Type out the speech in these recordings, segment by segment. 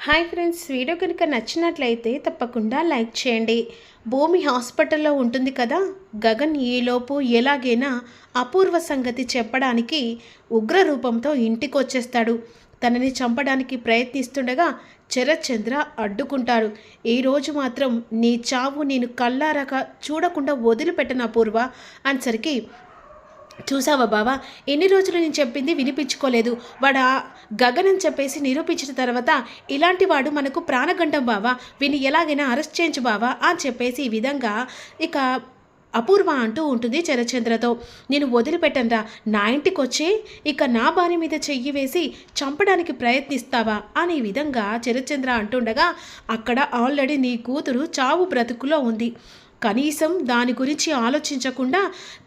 Hi friends, video కనుక నచ్చినట్లయితే తప్పకుండా లైక్ చేయండి. భూమి హాస్పిటల్లో ఉంటుంది కదా. గగన్ ఈలోపు ఎలాగైనా అపూర్వ సంగతి చెప్పడానికి ఉగ్ర రూపంతో ఇంటికి వచ్చేస్తాడు. తనని చంపడానికి ప్రయత్నిస్తుండగా శరత్చంద్ర అడ్డుకుంటారు. ఈరోజు మాత్రం నీ చావు నేను కళ్ళారక చూడకుండా వదిలిపెట్టను అపూర్వ అనేసరికి, చూసావా బావా, ఎన్ని రోజులు నేను చెప్పింది వినిపించుకోలేదు. వాడు గగన్ అని చెప్పేసి నిరూపించిన తర్వాత ఇలాంటి వాడు మనకు ప్రాణగండం బావా, వీని ఎలాగైనా అరెస్ట్ చేయించు బావా అని చెప్పేసి ఈ విధంగా ఇక అపూర్వ అంటూ ఉంటుంది శరత్చంద్రతో. నేను వదిలిపెట్టనురా, నా ఇంటికి వచ్చి ఇక నా భార్య మీద చెయ్యి వేసి చంపడానికి ప్రయత్నిస్తావా అనే విధంగా శరత్చంద్ర అంటుండగా, అక్కడ ఆల్రెడీ నీ కూతురు చావు బ్రతుకులో ఉంది. కనీసం దాని గురించి ఆలోచించకుండా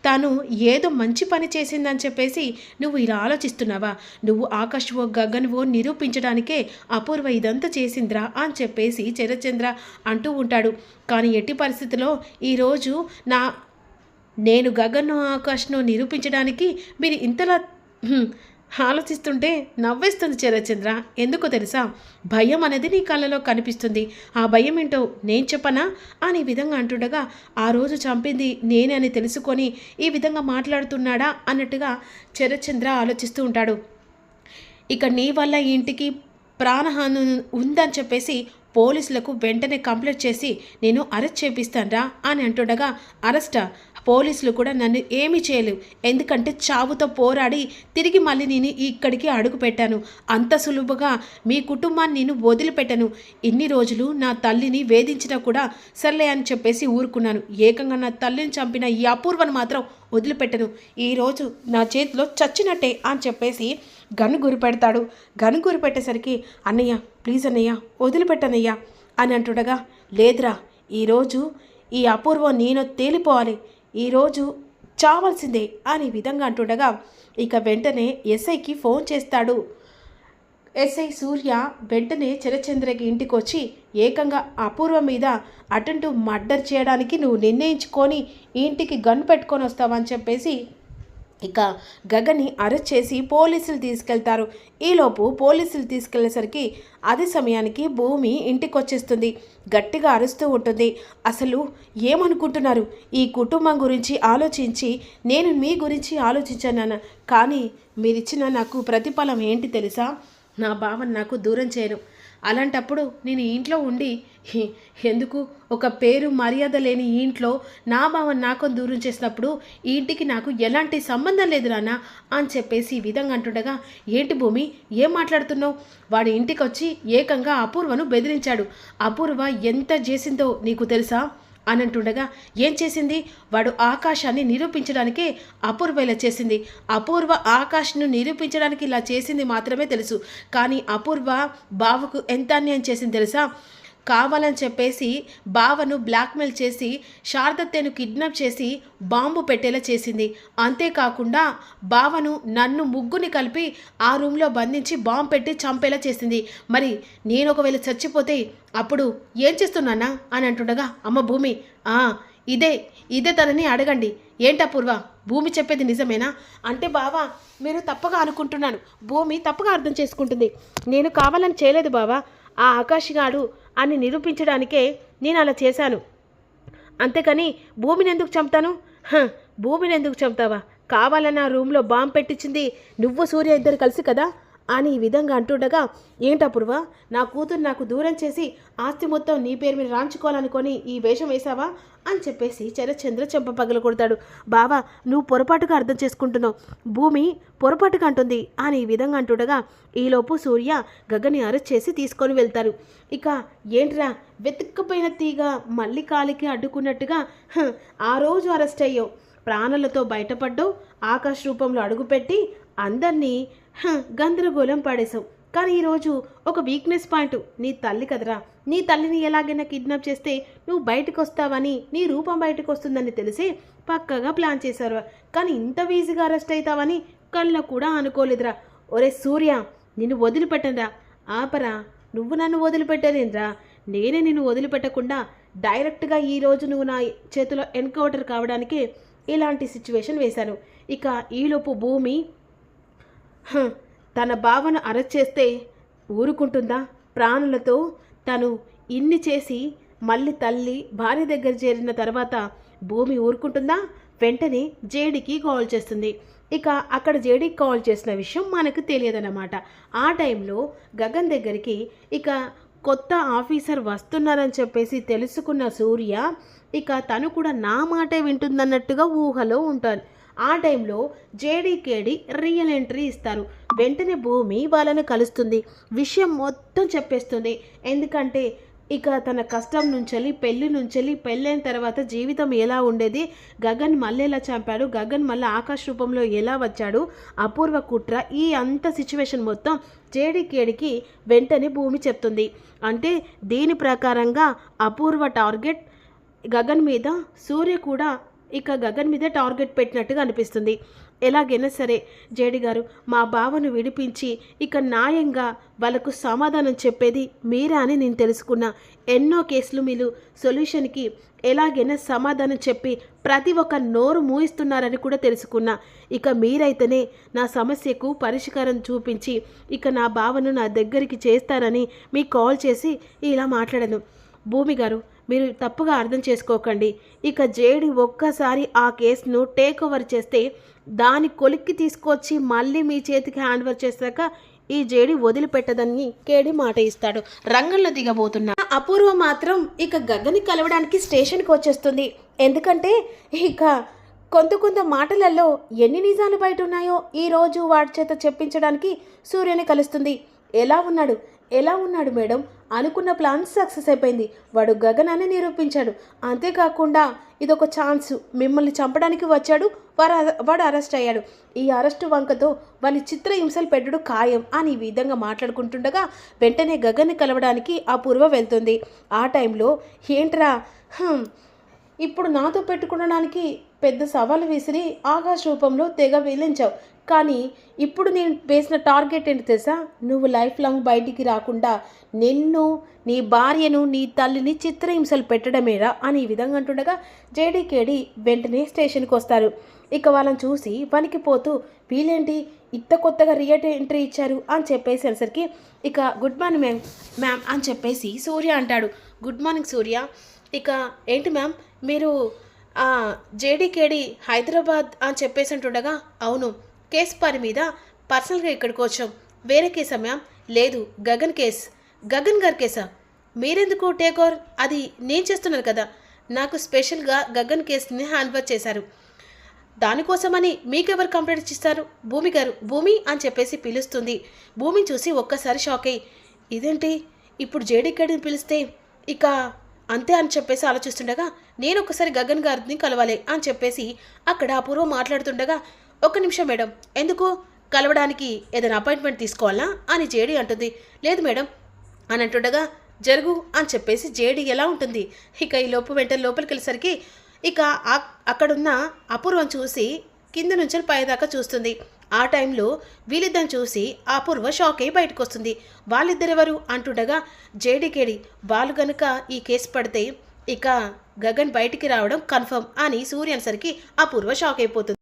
తను ఏదో మంచి పని చేసిందని చెప్పేసి నువ్వు ఇలా ఆలోచిస్తున్నావా? నువ్వు ఆకాశవో గగన్వో నిరూపించడానికే అపూర్వ ఇదంతా చేసింద్రా అని చెప్పేసి శరత్చంద్ర అంటూ ఉంటాడు. కానీ ఎట్టి పరిస్థితిలో ఈరోజు నేను గగన్ను ఆకాష్ను నిరూపించడానికి మీరు ఇంతలా ఆలోచిస్తుంటే నవ్వేస్తుంది శరత్చంద్ర. ఎందుకో తెలుసా, భయం అనేది నీ కళ్ళలో కనిపిస్తుంది. ఆ భయం ఏంటో నేను చెప్పనా అని విధంగా అంటుండగా, ఆ రోజు చంపింది నేనే అని తెలుసుకొని ఈ విధంగా మాట్లాడుతున్నాడా అన్నట్టుగా శరత్చంద్ర ఆలోచిస్తూ ఉంటాడు. ఇక నీ వల్ల ఇంటికి ప్రాణహాని ఉందని చెప్పేసి పోలీసులకు వెంటనే కంప్లైంట్ చేసి నేను అరెస్ట్ చేపిస్తానరా అని అంటుండగా, అరెస్టా? పోలీసులు కూడా నన్ను ఏమీ చేయలేవు, ఎందుకంటే చావుతో పోరాడి తిరిగి మళ్ళీ నేను ఇక్కడికి అడుగు పెట్టాను. అంత సులువుగా మీ కుటుంబాన్ని నేను వదిలిపెట్టాను. ఇన్ని రోజులు నా తల్లిని వేధించినా కూడా సర్లే అని చెప్పేసి ఊరుకున్నాను. ఏకంగా నా తల్లిని చంపిన ఈ అపూర్వను మాత్రం వదిలిపెట్టను. ఈరోజు నా చేతిలో చచ్చినట్టే అని చెప్పేసి గన్ను గురిపెడతాడు. గన్ను గురిపెట్టేసరికి, అన్నయ్య ప్లీజ్ అన్నయ్య వదిలిపెట్టనయ్యా అని అంటుండగా, లేదురా, ఈరోజు ఈ అపూర్వం నేను తేలిపోవాలి, ఈరోజు చావాల్సిందే అని విధంగా అంటుండగా ఇక వెంటనే ఎస్ఐకి ఫోన్ చేస్తాడు. ఎస్ఐ సూర్య వెంటనే శరత్చంద్రకి ఇంటికి వచ్చి, ఏకంగా అపూర్వ మీద అటెంప్ట్ మర్డర్ చేయడానికి నువ్వు నిర్ణయించుకొని ఇంటికి గన్ పెట్టుకొని వస్తావని చెప్పేసి ఇక గగన్ని అరెస్ట్ చేసి పోలీసులు తీసుకెళ్తారు. ఈలోపు పోలీసులు తీసుకెళ్లేసరికి అదే సమయానికి భూమి ఇంటికి వచ్చేస్తుంది. గట్టిగా అరుస్తూ ఉంటుంది. అసలు ఏమనుకుంటున్నారు? ఈ కుటుంబం గురించి ఆలోచించి నేను మీ గురించి ఆలోచించాను, కానీ మీరిచ్చిన నాకు ప్రతిఫలం ఏంటి తెలుసా? నా భావన నాకు దూరం చేయను. అలాంటప్పుడు నేను ఇంట్లో ఉండి ఎందుకు? ఒక పేరు మర్యాద లేని ఇంట్లో నా భావన నాకు దూరం చేసినప్పుడు ఈ ఇంటికి నాకు ఎలాంటి సంబంధం లేదు నాన్న అని చెప్పేసి ఈ విధంగా అంటుండగా, ఏంటి భూమి ఏం మాట్లాడుతున్నావు? వాడి ఇంటికి వచ్చి ఏకంగా అపూర్వను బెదిరించాడు. అపూర్వ ఎంత చేసిందో నీకు తెలుసా అని అంటుండగా, ఏం చేసింది? వాడు ఆకాశాన్ని నిరూపించడానికే అపూర్వ ఇలా చేసింది. అపూర్వ ఆకాష్ను నిరూపించడానికి ఇలా చేసింది మాత్రమే తెలుసు. కానీ అపూర్వ బావకు ఎంత అన్యాయం చేసింది తెలుసా? కావాలని చెప్పేసి బావను బ్లాక్మెయిల్ చేసి శారదత్తెను కిడ్నాప్ చేసి బాంబు పెట్టేలా చేసింది. అంతేకాకుండా బావను నన్ను ముగ్గుని కలిపి ఆ రూమ్లో బంధించి బాంబు పెట్టి చంపేలా చేసింది. మరి నేను ఒకవేళ చచ్చిపోతే అప్పుడు ఏం చేస్తున్నానా అని అంటుండగా, అమ్మ భూమి, ఇదే తనని అడగండి. ఏంటపూర్వ, భూమి చెప్పేది నిజమేనా అంటే, బావా మీరు తప్పగా అనుకుంటున్నాను, భూమి తప్పగా అర్థం చేసుకుంటుంది. నేను కావాలని చేయలేదు బావా, ఆ ఆకాశగాడు అని నిరూపించడానికే నేను అలా చేశాను. అంతేకాని భూమిని ఎందుకు చంపుతాను? భూమిని ఎందుకు చంపుతావా? కావాలని ఆ రూమ్లో బాంబు పెట్టించింది నువ్వు సూర్య ఇద్దరు కలిసి కదా అని ఈ విధంగా అంటుండగా, ఏంటపూర్వ, నా కూతురు నాకు దూరం చేసి ఆస్తి మొత్తం నీ పేరు మీద రాంచుకోవాలనుకొని ఈ వేషం వేశావా అని చెప్పేసి శరత్చంద్ర చెంప పగలు కొడతాడు. బావా నువ్వు పొరపాటుగా అర్థం చేసుకుంటున్నావు, భూమి పొరపాటుగా అంటుంది అని ఈ విధంగా అంటుండగా ఈలోపు సూర్య గగన్ని అరెస్ట్ చేసి తీసుకొని వెళ్తారు. ఇక ఏంట్రా వెతుక్కపోయిన తీగ మళ్ళీ కాలికి అడ్డుకున్నట్టుగా ఆ రోజు అరెస్ట్ అయ్యావు, ప్రాణాలతో బయటపడ్డావు, ఆకాశ రూపంలో అడుగుపెట్టి అందరినీ గందరగోళం పడేశావు. కానీ ఈరోజు ఒక వీక్నెస్ పాయింట్, నీ తల్లి కదరా, నీ తల్లిని ఎలాగైనా కిడ్నాప్ చేస్తే నువ్వు బయటకు వస్తావని, నీ రూపం బయటకు వస్తుందని తెలిసి పక్కగా ప్లాన్ చేశారు. కానీ ఇంత ఈజీగా అరెస్ట్ అవుతావని కళ్ళ కూడా అనుకోలేదురా. ఒరే సూర్య, నిన్ను వదిలిపెట్టనురా. ఆపరా, నువ్వు నన్ను వదిలిపెట్టలేదురా. నేనే నిన్ను వదిలిపెట్టకుండా డైరెక్ట్గా ఈరోజు నువ్వు నా చేతిలో ఎన్కౌంటర్ కావడానికి ఇలాంటి సిచ్యువేషన్ వేశాను. ఇక ఈలోపు భూమి తన బావను అరెస్ట్ చేస్తే ఊరుకుంటుందా? ప్రాణులతో తను ఇన్ని చేసి మళ్ళీ తల్లి భార్య దగ్గర చేరిన తర్వాత భూమి ఊరుకుంటుందా? వెంటనే జేడీకి కాల్ చేస్తుంది. ఇక అక్కడ జేడీకి కాల్ చేసిన విషయం మనకు తెలియదన్నమాట. ఆ టైంలో గగన్ దగ్గరికి ఇక కొత్త ఆఫీసర్ వస్తున్నారని చెప్పేసి తెలుసుకున్న సూర్య ఇక తను కూడా నా మాటే వింటుందన్నట్టుగా ఊహలో ఉంటారు. ఆ టైంలో జేడీకేడి రియల్ ఎంట్రీ ఇస్తారు. వెంటనే భూమి వాళ్ళని కలుస్తుంది, విషయం మొత్తం చెప్పేస్తుంది. ఎందుకంటే ఇక తన కష్టం నుంచెల్లి పెళ్లి నుంచెల్లి పెళ్ళైన తర్వాత జీవితం ఎలా ఉండేది, గగన్ మళ్ళీ ఎలా చంపాడు, గగన్ మళ్ళీ ఆకాశ రూపంలో ఎలా వచ్చాడు, అపూర్వ కుట్ర, ఈ అంత సిచ్యువేషన్ మొత్తం జేడీకేడికి వెంటనే భూమి చెప్తుంది. అంటే దీని ప్రకారంగా అపూర్వ టార్గెట్ గగన్ మీద, సూర్య కూడా ఇక గగన్ మీద టార్గెట్ పెట్టినట్టుగా అనిపిస్తుంది. ఎలాగైనా సరే జేడి గారు మా బావను విడిపించి ఇక న్యాయంగా వాళ్ళకు సమాధానం చెప్పేది మీరే అని నేను తెలుసుకున్నా. ఎన్నో కేసులు మీరు సొల్యూషన్కి ఎలాగైనా సమాధానం చెప్పి ప్రతి ఒక్క నోరు మూయిస్తున్నారని కూడా తెలుసుకున్నా. ఇక మీరైతేనే నా సమస్యకు పరిష్కారం చూపించి ఇక నా బావను నా దగ్గరికి చేస్తారని మీకు కాల్ చేసి ఇలా మాట్లాడాను. భూమి గారు మీరు తప్పుగా అర్థం చేసుకోకండి. ఇక జేడి ఒక్కసారి ఆ కేసును టేక్ ఓవర్ చేస్తే దాని కొలిక్కి తీసుకొచ్చి మళ్ళీ మీ చేతికి హ్యాండ్ ఓవర్ చేశాక ఈ జేడి వదిలిపెట్టదని కేడి మాట ఇస్తాడు. రంగంలో దిగబోతున్నా అపూర్వ మాత్రం ఇక గగన్ని కలవడానికి స్టేషన్కి వచ్చేస్తుంది. ఎందుకంటే ఇక కొంత మాటలలో ఎన్ని నిజాలు బయట ఉన్నాయో ఈరోజు వాడి చేత చెప్పించడానికి సూర్యని కలుస్తుంది. ఎలా ఉన్నాడు మేడం? అనుకున్న ప్లాన్ సక్సెస్ అయిపోయింది. వాడు గగన్ అని నిరూపించాడు. అంతేకాకుండా ఇదొక ఛాన్స్, మిమ్మల్ని చంపడానికి వచ్చాడు, వాడు అరెస్ట్ అయ్యాడు. ఈ అరెస్టు వంకతో వాని చిత్ర హింసలు పెట్టడు ఖాయం అని ఈ విధంగా మాట్లాడుకుంటుండగా వెంటనే గగన్ని కలవడానికి అపూర్వ వెళ్తుంది. ఆ టైంలో ఏంట్రా ఇప్పుడు నాతో పెట్టుకోవడానికి పెద్ద సవాలు విసిరి ఆకాశ రూపంలో తెగ వేలించావు. కానీ ఇప్పుడు నేను వేసిన టార్గెట్ ఏంటి తెలుసా? నువ్వు లైఫ్ లాంగ్ బయటికి రాకుండా నిన్ను, నీ భార్యను, నీ తల్లిని చిత్రహింసలు పెట్టడమేరా అని ఈ విధంగా అంటుండగా జేడీకేడి వెంటనే స్టేషన్కి వస్తారు. ఇక వాళ్ళని చూసి వణికిపోతూ వీళ్ళేంటి ఇంత కొత్తగా రియల్ ఎంట్రీ ఇచ్చారు అని చెప్పేసి అనేసరికి ఇక గుడ్ మార్నింగ్ మ్యామ్ అని చెప్పేసి సూర్య అంటాడు. గుడ్ మార్నింగ్ సూర్య. ఇక ఏంటి మ్యామ్ మీరు జేడీకేడి హైదరాబాద్ అని చెప్పేసి అంటుండగా అవును, కేసు పని మీద పర్సనల్గా ఇక్కడికి వచ్చాం. వేరే కేసా మ్యామ్? లేదు, గగన్ గారి కేసా? మీరెందుకు టేక్ ఓవర్? అది నేను చేస్తున్నాను కదా. నాకు స్పెషల్గా గగన్ కేసుని హ్యాండ్ ఓవర్ చేశారు. దానికోసమని మీకెవరు కంప్లైంట్ ఇస్తారు? భూమి అని చెప్పేసి పిలుస్తుంది. భూమిని చూసి ఒక్కసారి షాక్ అయ్యి ఇదేంటి ఇప్పుడు జేడీకేడిని పిలిస్తే ఇక అంతే అని చెప్పేసి ఆలోచిస్తుండగా నేను ఒకసారి గగన్ గారిని కలవాలి అని చెప్పేసి అక్కడ అపూర్వ మాట్లాడుతుండగా ఒక్క నిమిషం మేడం, ఎందుకు కలవడానికి ఏదైనా అపాయింట్మెంట్ తీసుకోవాలా అని జేడీ అంటుంది. లేదు మేడం అని అంటుండగా జరుగు అని చెప్పేసి జేడీ ఎలా ఉంటుంది. ఇక ఈ వెంటనే లోపలికి వెళ్ళేసరికి ఇక అక్కడున్న అపూర్వం చూసి కింద నుంచి పైదాకా చూస్తుంది. ఆ టైంలో వీళ్ళిద్దరిని చూసి అపూర్వ షాక్ అయ్యి బయటకు వస్తుంది. వాళ్ళిద్దరెవరు అంటుండగా జేడీకేడి వాళ్ళు గనుక ఈ కేసు పడితే ఇక గగన్ బయటికి రావడం కన్ఫర్మ్ అని సూర్య అనేసరికి అపూర్వ షాక్ అయిపోతుంది.